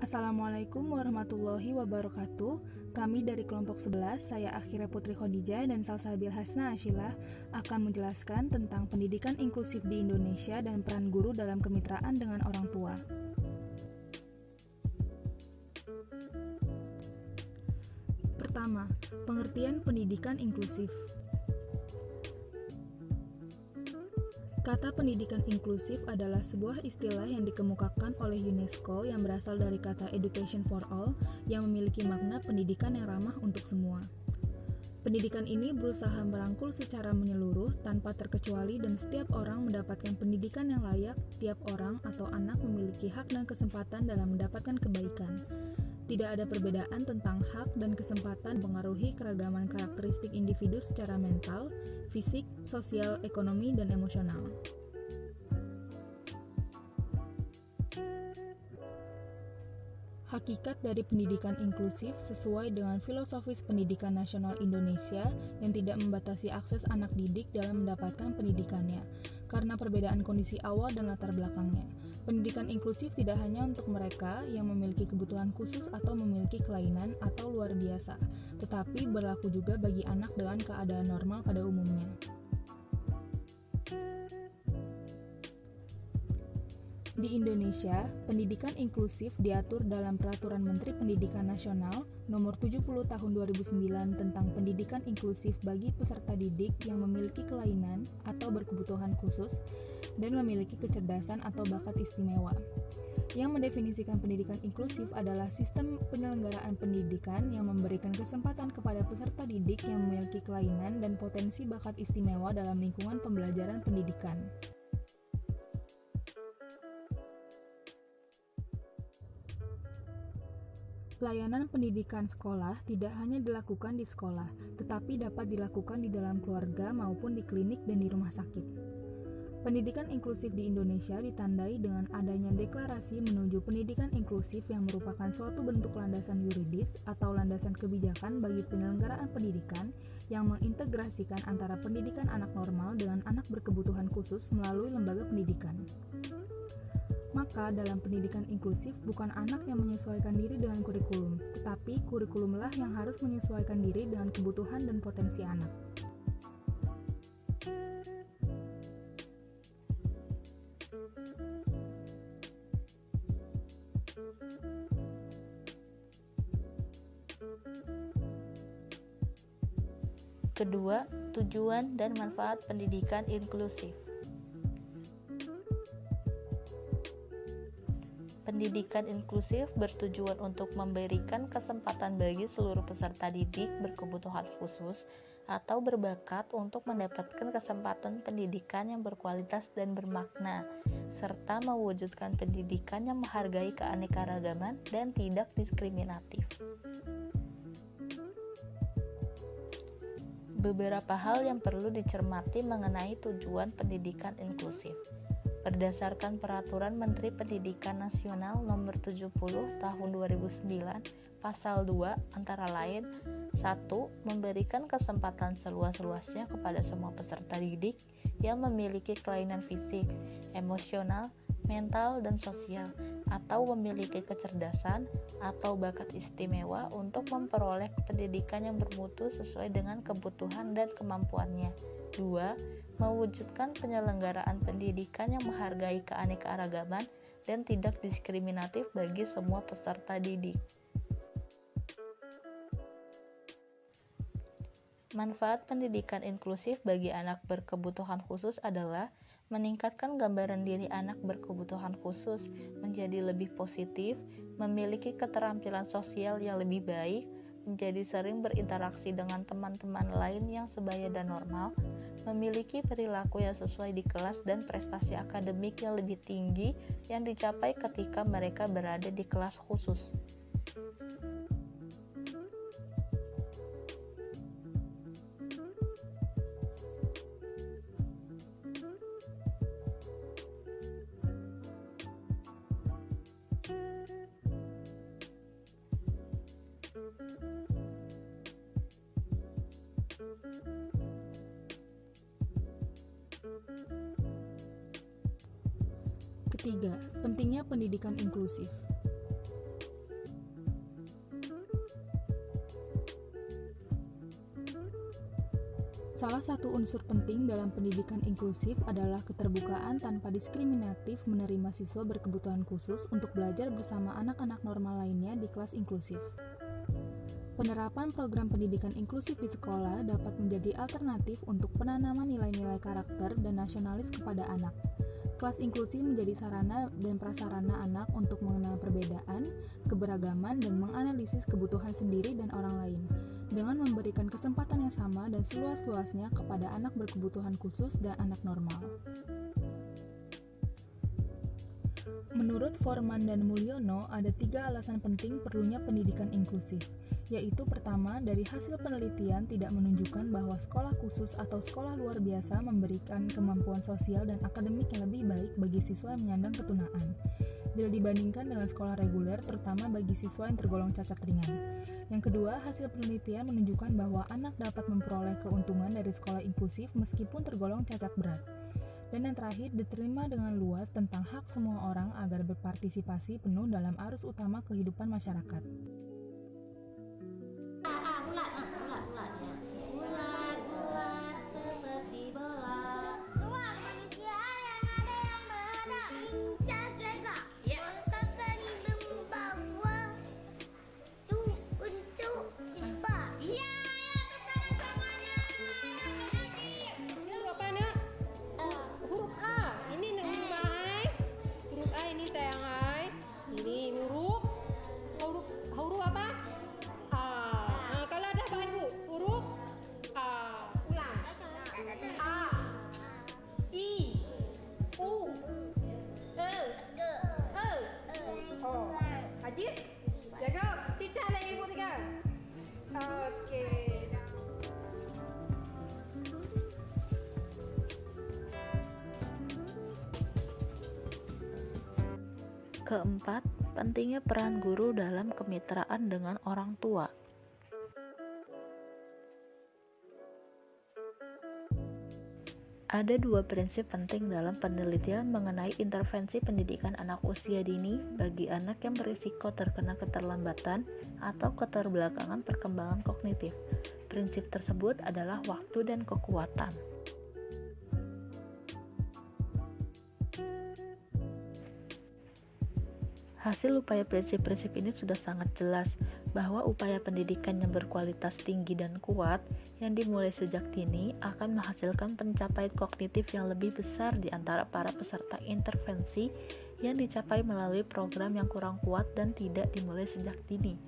Assalamualaikum warahmatullahi wabarakatuh. Kami dari kelompok 11, saya Akhira Putri Khadijah dan Salsabil Hasna Ashilah akan menjelaskan tentang pendidikan inklusif di Indonesia dan peran guru dalam kemitraan dengan orang tua. Pertama, pengertian pendidikan inklusif. Kata pendidikan inklusif adalah sebuah istilah yang dikemukakan oleh UNESCO yang berasal dari kata education for all yang memiliki makna pendidikan yang ramah untuk semua. Pendidikan ini berusaha merangkul secara menyeluruh tanpa terkecuali dan setiap orang mendapatkan pendidikan yang layak. Tiap orang atau anak memiliki hak dan kesempatan dalam mendapatkan kebaikan. Tidak ada perbedaan tentang hak dan kesempatan mempengaruhi keragaman karakteristik individu secara mental, fisik, sosial, ekonomi, dan emosional. Hakikat dari pendidikan inklusif sesuai dengan filosofis pendidikan nasional Indonesia yang tidak membatasi akses anak didik dalam mendapatkan pendidikannya, karena perbedaan kondisi awal dan latar belakangnya. Pendidikan inklusif tidak hanya untuk mereka yang memiliki kebutuhan khusus atau memiliki kelainan atau luar biasa, tetapi berlaku juga bagi anak dengan keadaan normal pada umumnya. Di Indonesia, pendidikan inklusif diatur dalam Peraturan Menteri Pendidikan Nasional Nomor 70 Tahun 2009 tentang pendidikan inklusif bagi peserta didik yang memiliki kelainan atau berkebutuhan khusus dan memiliki kecerdasan atau bakat istimewa. Yang mendefinisikan pendidikan inklusif adalah sistem penyelenggaraan pendidikan yang memberikan kesempatan kepada peserta didik yang memiliki kelainan dan potensi bakat istimewa dalam lingkungan pembelajaran pendidikan. Layanan pendidikan sekolah tidak hanya dilakukan di sekolah, tetapi dapat dilakukan di dalam keluarga maupun di klinik dan di rumah sakit. Pendidikan inklusif di Indonesia ditandai dengan adanya deklarasi menuju pendidikan inklusif yang merupakan suatu bentuk landasan yuridis atau landasan kebijakan bagi penyelenggaraan pendidikan yang mengintegrasikan antara pendidikan anak normal dengan anak berkebutuhan khusus melalui lembaga pendidikan. Maka dalam pendidikan inklusif bukan anak yang menyesuaikan diri dengan kurikulum, tetapi kurikulumlah yang harus menyesuaikan diri dengan kebutuhan dan potensi anak. Kedua, tujuan dan manfaat pendidikan inklusif. Pendidikan inklusif bertujuan untuk memberikan kesempatan bagi seluruh peserta didik berkebutuhan khusus atau berbakat untuk mendapatkan kesempatan pendidikan yang berkualitas dan bermakna, serta mewujudkan pendidikan yang menghargai keanekaragaman dan tidak diskriminatif. Beberapa hal yang perlu dicermati mengenai tujuan pendidikan inklusif. Berdasarkan Peraturan Menteri Pendidikan Nasional Nomor 70 Tahun 2009, Pasal 2 antara lain 1. Memberikan kesempatan seluas-luasnya kepada semua peserta didik yang memiliki kelainan fisik, emosional, mental, dan sosial, atau memiliki kecerdasan atau bakat istimewa untuk memperoleh pendidikan yang bermutu sesuai dengan kebutuhan dan kemampuannya. 2. Mewujudkan penyelenggaraan pendidikan yang menghargai keanekaragaman dan tidak diskriminatif bagi semua peserta didik. Manfaat pendidikan inklusif bagi anak berkebutuhan khusus adalah meningkatkan gambaran diri anak berkebutuhan khusus menjadi lebih positif, memiliki keterampilan sosial yang lebih baik, menjadi sering berinteraksi dengan teman-teman lain yang sebaya dan normal, memiliki perilaku yang sesuai di kelas dan prestasi akademik yang lebih tinggi yang dicapai ketika mereka berada di kelas khusus. Ketiga, pentingnya pendidikan inklusif. Salah satu unsur penting dalam pendidikan inklusif adalah keterbukaan tanpa diskriminatif menerima siswa berkebutuhan khusus untuk belajar bersama anak-anak normal lainnya di kelas inklusif. Penerapan program pendidikan inklusif di sekolah dapat menjadi alternatif untuk penanaman nilai-nilai karakter dan nasionalis kepada anak. Kelas inklusi menjadi sarana dan prasarana anak untuk mengenal perbedaan, keberagaman, dan menganalisis kebutuhan sendiri dan orang lain, dengan memberikan kesempatan yang sama dan seluas-luasnya kepada anak berkebutuhan khusus dan anak normal. Menurut Forman dan Mulyono, ada 3 alasan penting perlunya pendidikan inklusif, yaitu pertama, dari hasil penelitian tidak menunjukkan bahwa sekolah khusus atau sekolah luar biasa memberikan kemampuan sosial dan akademik yang lebih baik bagi siswa yang menyandang ketunaan, bila dibandingkan dengan sekolah reguler, terutama bagi siswa yang tergolong cacat ringan. Yang kedua, hasil penelitian menunjukkan bahwa anak dapat memperoleh keuntungan dari sekolah inklusif meskipun tergolong cacat berat. Dan yang terakhir, diterima dengan luas tentang hak semua orang agar berpartisipasi penuh dalam arus utama kehidupan masyarakat. Keempat, pentingnya peran guru dalam kemitraan dengan orang tua. Ada 2 prinsip penting dalam penelitian mengenai intervensi pendidikan anak usia dini bagi anak yang berisiko terkena keterlambatan atau keterbelakangan perkembangan kognitif. Prinsip tersebut adalah waktu dan kekuatan. Hasil upaya prinsip-prinsip ini sudah sangat jelas bahwa upaya pendidikan yang berkualitas tinggi dan kuat yang dimulai sejak dini akan menghasilkan pencapaian kognitif yang lebih besar di antara para peserta intervensi yang dicapai melalui program yang kurang kuat dan tidak dimulai sejak dini.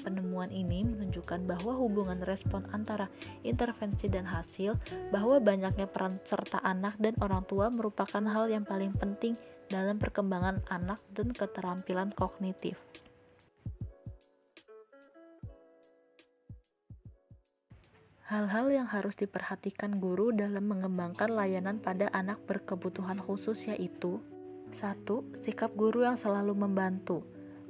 Penemuan ini menunjukkan bahwa hubungan respon antara intervensi dan hasil, bahwa banyaknya peran serta anak dan orang tua merupakan hal yang paling penting dalam perkembangan anak dan keterampilan kognitif. Hal-hal yang harus diperhatikan guru dalam mengembangkan layanan pada anak berkebutuhan khusus yaitu 1. Sikap guru yang selalu membantu.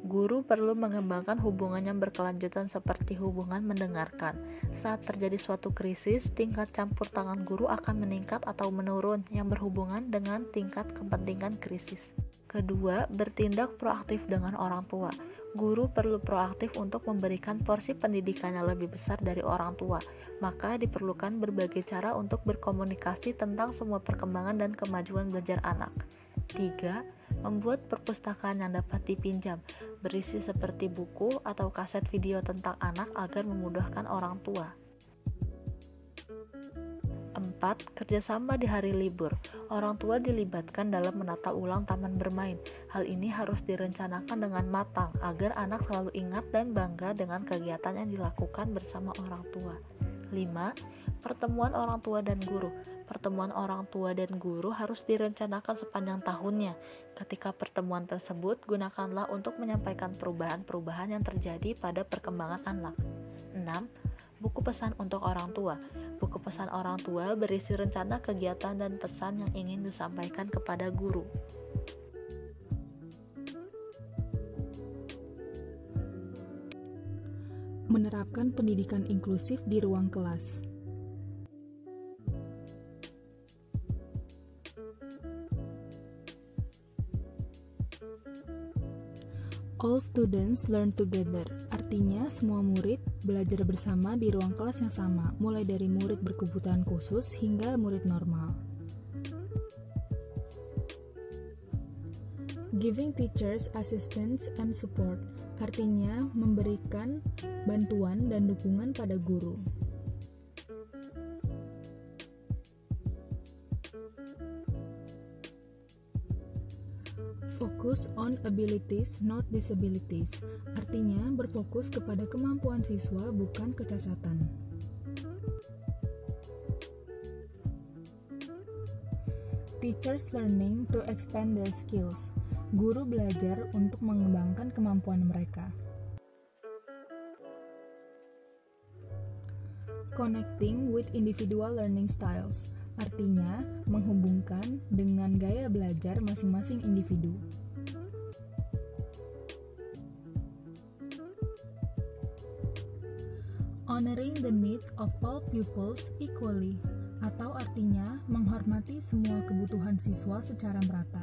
Guru perlu mengembangkan hubungan yang berkelanjutan seperti hubungan mendengarkan. Saat terjadi suatu krisis, tingkat campur tangan guru akan meningkat atau menurun yang berhubungan dengan tingkat kepentingan krisis. Kedua, bertindak proaktif dengan orang tua. Guru perlu proaktif untuk memberikan porsi pendidikan yang lebih besar dari orang tua. Maka diperlukan berbagai cara untuk berkomunikasi tentang semua perkembangan dan kemajuan belajar anak. 3. Membuat perpustakaan yang dapat dipinjam, berisi seperti buku atau kaset video tentang anak agar memudahkan orang tua. 4. Kerjasama di hari libur. Orang tua dilibatkan dalam menata ulang taman bermain. Hal ini harus direncanakan dengan matang agar anak selalu ingat dan bangga dengan kegiatan yang dilakukan bersama orang tua. 5. Pertemuan orang tua dan guru. Pertemuan orang tua dan guru harus direncanakan sepanjang tahunnya. Ketika pertemuan tersebut, gunakanlah untuk menyampaikan perubahan-perubahan yang terjadi pada perkembangan anak. 6. Buku pesan untuk orang tua. Buku pesan orang tua berisi rencana kegiatan dan pesan yang ingin disampaikan kepada guru. Menerapkan pendidikan inklusif di ruang kelas. All students learn together, artinya semua murid belajar bersama di ruang kelas yang sama, mulai dari murid berkebutuhan khusus hingga murid normal. Giving teachers assistance and support, artinya memberikan bantuan dan dukungan pada guru. Focus on abilities, not disabilities, artinya berfokus kepada kemampuan siswa bukan kecacatan. Teachers learning to expand their skills, guru belajar untuk mengembangkan kemampuan mereka. Connecting with individual learning styles, artinya menghubungkan dengan gaya belajar masing-masing individu. Honoring the needs of all pupils equally, atau artinya menghormati semua kebutuhan siswa secara merata.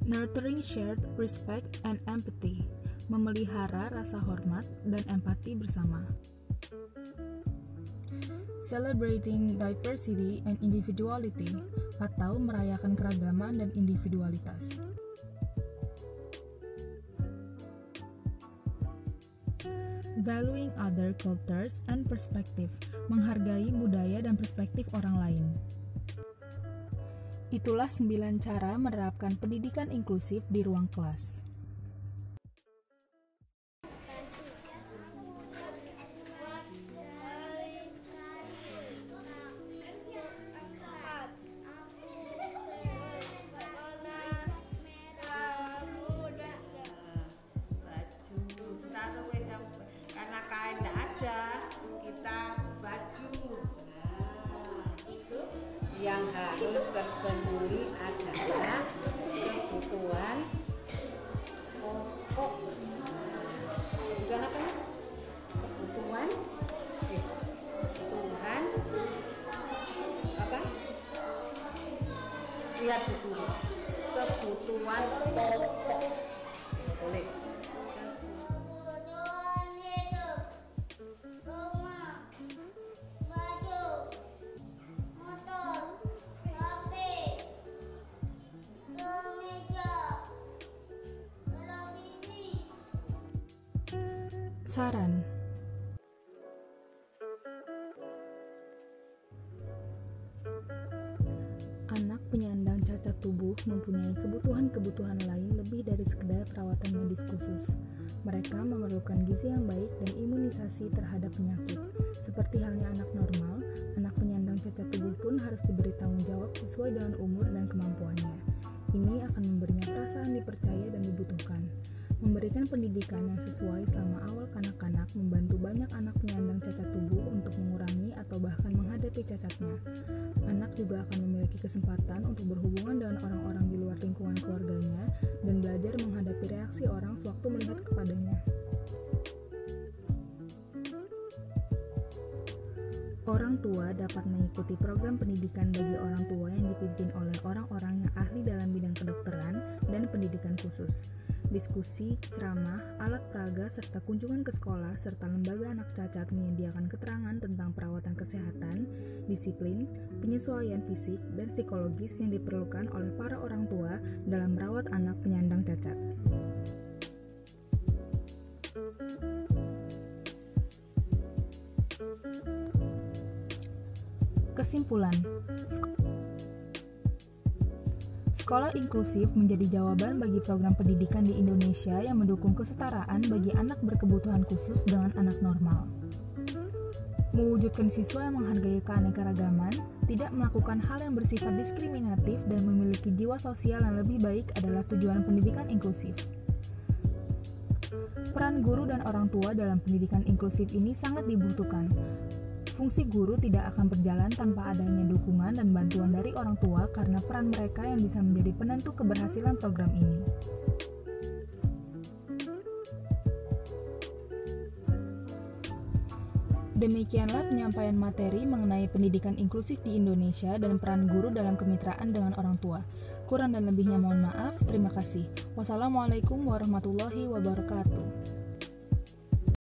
Nurturing shared respect and empathy, memelihara rasa hormat dan empati bersama. Celebrating diversity and individuality, atau merayakan keragaman dan individualitas. Valuing other cultures and perspective, menghargai budaya dan perspektif orang lain. Itulah 9 cara menerapkan pendidikan inklusif di ruang kelas. Yang harus terpenuhi adalah kebutuhan pokok. Bukan apa ya? Kebutuhan apa? Lihat dulu. Kebutuhan pokok. Tulis. Saran. Anak penyandang cacat tubuh mempunyai kebutuhan-kebutuhan lain lebih dari sekedar perawatan medis khusus. Mereka memerlukan gizi yang baik dan imunisasi terhadap penyakit. Seperti halnya anak normal, anak penyandang cacat tubuh pun harus diberi tanggung jawab sesuai dengan umur dan kemampuannya. Ini akan memberinya perasaan dipercaya dan dibutuhkan. Memberikan pendidikan yang sesuai selama awal kanak-kanak membantu banyak anak penyandang cacat tubuh untuk mengurangi atau bahkan menghadapi cacatnya. Anak juga akan memiliki kesempatan untuk berhubungan dengan orang-orang di luar lingkungan keluarganya dan belajar menghadapi reaksi orang sewaktu melihat kepadanya. Orang tua dapat mengikuti program pendidikan bagi orang tua yang dipimpin oleh orang-orang yang ahli dalam bidang kedokteran dan pendidikan khusus. Diskusi, ceramah, alat peraga, serta kunjungan ke sekolah serta lembaga anak cacat menyediakan keterangan tentang perawatan kesehatan, disiplin, penyesuaian fisik, dan psikologis yang diperlukan oleh para orang tua dalam merawat anak penyandang cacat. Kesimpulan, sekolah inklusif menjadi jawaban bagi program pendidikan di Indonesia yang mendukung kesetaraan bagi anak berkebutuhan khusus dengan anak normal. Mewujudkan siswa yang menghargai keanekaragaman, tidak melakukan hal yang bersifat diskriminatif dan memiliki jiwa sosial yang lebih baik adalah tujuan pendidikan inklusif. Peran guru dan orang tua dalam pendidikan inklusif ini sangat dibutuhkan. Fungsi guru tidak akan berjalan tanpa adanya dukungan dan bantuan dari orang tua karena peran mereka yang bisa menjadi penentu keberhasilan program ini. Demikianlah penyampaian materi mengenai pendidikan inklusif di Indonesia dan peran guru dalam kemitraan dengan orang tua. Kurang dan lebihnya mohon maaf. Terima kasih. Wassalamualaikum warahmatullahi wabarakatuh.